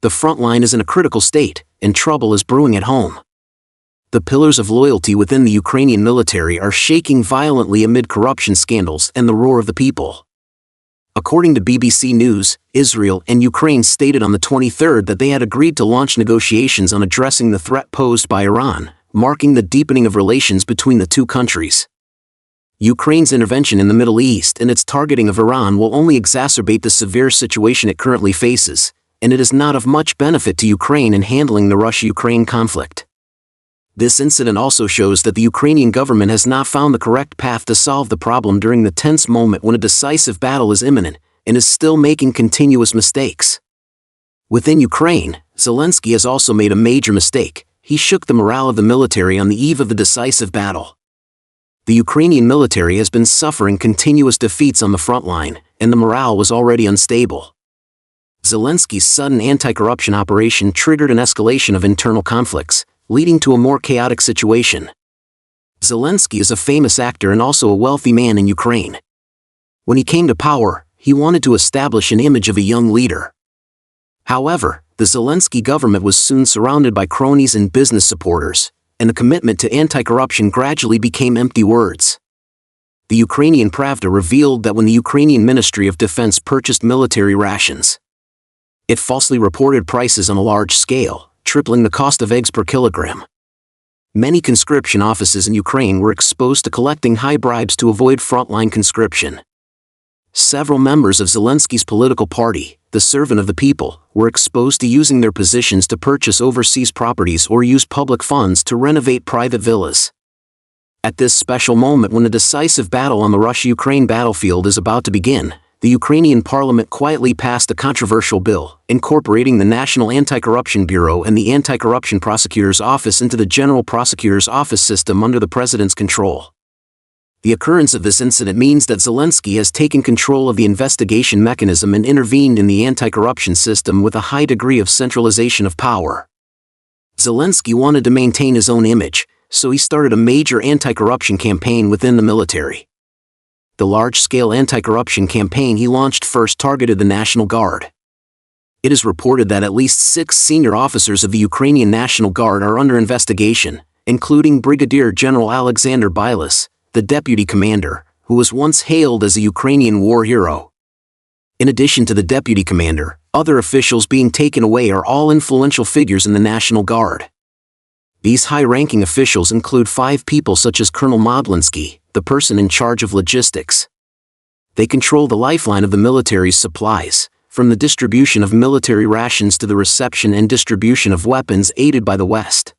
The front line is in a critical state, and trouble is brewing at home. The pillars of loyalty within the Ukrainian military are shaking violently amid corruption scandals and the roar of the people. According to BBC News, Israel and Ukraine stated on the 23rd that they had agreed to launch negotiations on addressing the threat posed by Iran, marking the deepening of relations between the two countries. Ukraine's intervention in the Middle East and its targeting of Iran will only exacerbate the severe situation it currently faces, and it is not of much benefit to Ukraine in handling the Russia-Ukraine conflict. This incident also shows that the Ukrainian government has not found the correct path to solve the problem during the tense moment when a decisive battle is imminent, and is still making continuous mistakes. Within Ukraine, Zelensky has also made a major mistake. He shook the morale of the military on the eve of the decisive battle. The Ukrainian military has been suffering continuous defeats on the front line, and the morale was already unstable. Zelensky's sudden anti-corruption operation triggered an escalation of internal conflicts, leading to a more chaotic situation. Zelensky is a famous actor and also a wealthy man in Ukraine. When he came to power, he wanted to establish an image of a young leader. However, the Zelensky government was soon surrounded by cronies and business supporters, and the commitment to anti-corruption gradually became empty words. The Ukrainian Pravda revealed that when the Ukrainian Ministry of Defense purchased military rations, it falsely reported prices on a large scale, tripling the cost of eggs per kilogram. Many conscription offices in Ukraine were exposed to collecting high bribes to avoid frontline conscription. Several members of Zelensky's political party, the Servant of the People, were exposed to using their positions to purchase overseas properties or use public funds to renovate private villas. At this special moment when the decisive battle on the Russia-Ukraine battlefield is about to begin, the Ukrainian parliament quietly passed a controversial bill, incorporating the National Anti-Corruption Bureau and the Anti-Corruption Prosecutor's Office into the General Prosecutor's Office system under the president's control. The occurrence of this incident means that Zelensky has taken control of the investigation mechanism and intervened in the anti-corruption system with a high degree of centralization of power. Zelensky wanted to maintain his own image, so he started a major anti-corruption campaign within the military. The large-scale anti-corruption campaign he launched first targeted the National Guard. It is reported that at least 6 senior officers of the Ukrainian National Guard are under investigation, including Brigadier General Alexander Bylis, the deputy commander, who was once hailed as a Ukrainian war hero. In addition to the deputy commander, other officials being taken away are all influential figures in the National Guard. These high-ranking officials include 5 people such as Colonel Modlinsky, the person in charge of logistics. They control the lifeline of the military's supplies, from the distribution of military rations to the reception and distribution of weapons aided by the West.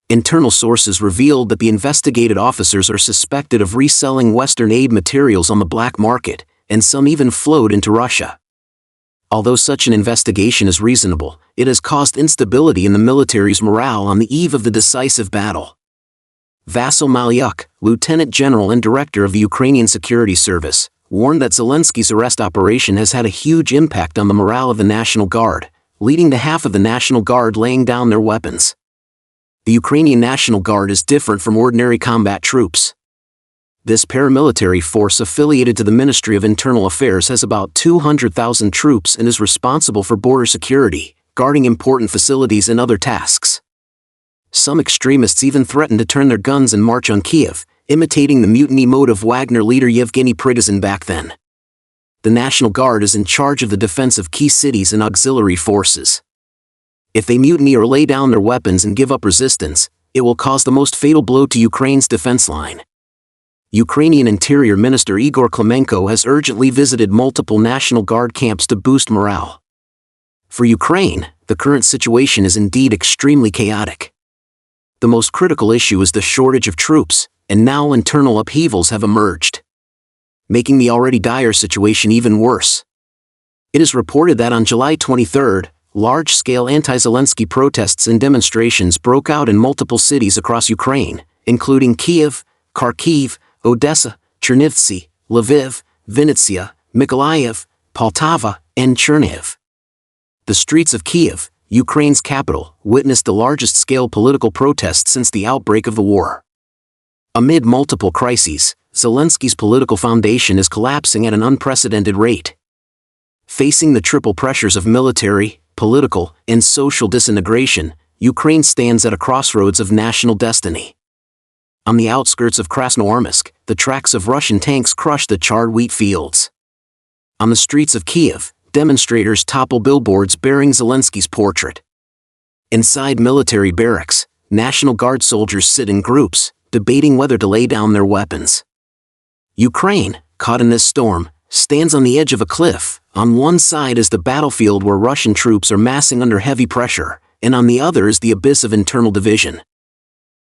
Internal sources revealed that the investigated officers are suspected of reselling Western aid materials on the black market, and some even flowed into Russia. Although such an investigation is reasonable, it has caused instability in the military's morale on the eve of the decisive battle. Vasyl Malyuk, Lieutenant General and Director of the Ukrainian Security Service, warned that Zelensky's arrest operation has had a huge impact on the morale of the National Guard, leading to half of the National Guard laying down their weapons. The Ukrainian National Guard is different from ordinary combat troops. This paramilitary force affiliated to the Ministry of Internal Affairs has about 200,000 troops and is responsible for border security, guarding important facilities and other tasks. Some extremists even threatened to turn their guns and march on Kiev, imitating the mutiny mode of Wagner leader Yevgeny Prigozhin back then. The National Guard is in charge of the defense of key cities and auxiliary forces. If they mutiny or lay down their weapons and give up resistance, it will cause the most fatal blow to Ukraine's defense line. Ukrainian Interior Minister Igor Klimenko has urgently visited multiple National Guard camps to boost morale. For Ukraine, the current situation is indeed extremely chaotic. The most critical issue is the shortage of troops, and now internal upheavals have emerged, making the already dire situation even worse. It is reported that on July 23, large-scale anti-Zelensky protests and demonstrations broke out in multiple cities across Ukraine, including Kiev, Kharkiv, Odessa, Chernivtsi, Lviv, Vinnytsia, Mykolaiv, Poltava, and Chernihiv. The streets of Kiev, Ukraine's capital, witnessed the largest-scale political protests since the outbreak of the war. Amid multiple crises, Zelensky's political foundation is collapsing at an unprecedented rate. Facing the triple pressures of military, political, and social disintegration, Ukraine stands at a crossroads of national destiny. On the outskirts of Krasnoarmysk, the tracks of Russian tanks crush the charred wheat fields. On the streets of Kiev, demonstrators topple billboards bearing Zelensky's portrait. Inside military barracks, National Guard soldiers sit in groups, debating whether to lay down their weapons. Ukraine, caught in this storm, stands on the edge of a cliff. On one side is the battlefield where Russian troops are massing under heavy pressure, and on the other is the abyss of internal division.